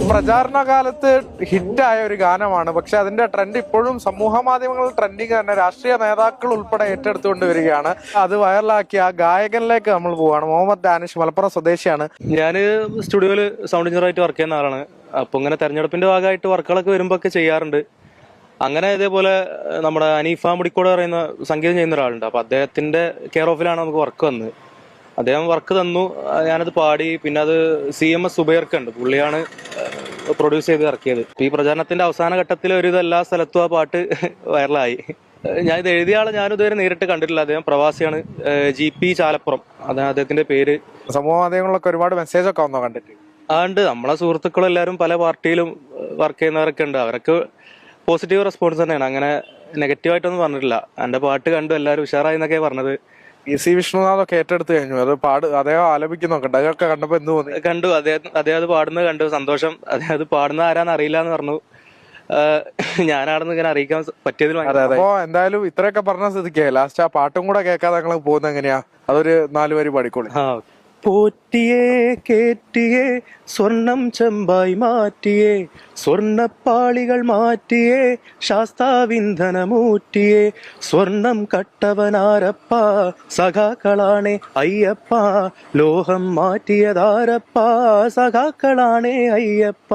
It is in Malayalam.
പ്രചാരണ കാലത്ത് ഹിറ്റായ ഒരു ഗാനമാണ്. പക്ഷെ അതിന്റെ ട്രെൻഡ് ഇപ്പോഴും സമൂഹ മാധ്യമങ്ങളിൽ ട്രെൻഡിങ് തന്നെ രാഷ്ട്രീയ നേതാക്കൾ ഉൾപ്പെടെ ഏറ്റെടുത്തുകൊണ്ട് വരികയാണ്. അത് വൈറലാക്കിയ ആ ഗായകനിലേക്ക് നമ്മൾ പോവുകയാണ്. മുഹമ്മദ് ഡാനിഷ് മലപ്പുറം സ്വദേശിയാണ്. ഞാൻ സ്റ്റുഡിയോയിൽ സൗണ്ട് എഞ്ചിനീയറായിട്ട് വർക്ക് ചെയ്യുന്ന ആളാണ്. അപ്പൊ ഇങ്ങനെ തെരഞ്ഞെടുപ്പിന്റെ ഭാഗമായിട്ട് വർക്കുകളൊക്കെ വരുമ്പോ ഒക്കെ ചെയ്യാറുണ്ട്. അങ്ങനെ ഇതേപോലെ നമ്മുടെ അനീഫ മുടിക്കോട് പറയുന്ന സംഗീതം ചെയ്യുന്ന ഒരാളുണ്ട്. അപ്പൊ അദ്ദേഹത്തിന്റെ കെയർ ഓഫിലാണ് നമുക്ക് വർക്ക് വന്നത്. അദ്ദേഹം വർക്ക് തന്നു, ഞാനത് പാടി. പിന്നെ അത് CMS സുബൈർക്ക് ഉണ്ട്, പുള്ളിയാണ് പ്രൊഡ്യൂസ് ചെയ്ത് ഇറക്കിയത്. ഈ പ്രചാരണത്തിന്റെ അവസാന ഘട്ടത്തിൽ ഒരു എല്ലാ സ്ഥലത്തും ആ പാട്ട് വൈറലായി. ഞാൻ ഇത് എഴുതിയ ആളെ ഞാനും ഇതുവരെ നേരിട്ട് കണ്ടിട്ടില്ല. അദ്ദേഹം പ്രവാസിയാണ്, GP ചാലപ്പുറം അതാണ് അദ്ദേഹത്തിന്റെ പേര്. സമൂഹ മാധ്യമങ്ങളിലൊക്കെ ഒരുപാട് മെസ്സേജ് ഒക്കെ വന്നോ കണ്ടിട്ട്? ഉണ്ട്, നമ്മളെ സുഹൃത്തുക്കളും എല്ലാവരും പല പാർട്ടിയിലും വർക്ക് ചെയ്യുന്നവരൊക്കെ ഉണ്ട്. അവരൊക്കെ പോസിറ്റീവ് റെസ്പോൺസ് തന്നെയാണ്. അങ്ങനെ നെഗറ്റീവായിട്ടൊന്നും പറഞ്ഞിട്ടില്ല. എന്റെ പാട്ട് കണ്ടു എല്ലാവരും ഉഷാറായി എന്നൊക്കെ പറഞ്ഞത്. PC വിഷ്ണുനാഥൊക്കെ ഏറ്റെടുത്ത് കഴിഞ്ഞു. അത് അദ്ദേഹം ആലപിക്കുന്നൊക്കെ ഉണ്ട്. അതൊക്കെ കണ്ടപ്പോ എന്ത് തോന്നി? കണ്ടു, അദ്ദേഹം അത് പാടുന്നത് കണ്ടു. സന്തോഷം. അദ്ദേഹം അത് പാടുന്ന ആരാന്ന് അറിയില്ല എന്ന് പറഞ്ഞു. ഞാനാണെന്ന് ഇങ്ങനെ അറിയിക്കാൻ പറ്റിയതിൽ. അപ്പോ എന്തായാലും ഇത്രയൊക്കെ പറഞ്ഞ സ്ഥിതിക്ക് ലാസ്റ്റ് ആ പാട്ടും കൂടെ കേൾക്കാതെ ഞങ്ങൾ പോകുന്നത് എങ്ങനെയാ? അതൊരു 4 വരി പാടിക്കോളി. പോറ്റിയേ കേറ്റിയേ സ്വർണം ചെമ്പായി മാറ്റിയേ, സ്വർണപ്പാളികൾ മാറ്റിയേ, ശാസ്താവിന്ധനമൂറ്റിയേ, സ്വർണം കട്ടവനാരപ്പ, സഖാക്കളാണേ അയ്യപ്പ, ലോഹം മാറ്റിയതാരപ്പ, സഖാക്കളാണേ അയ്യപ്പ.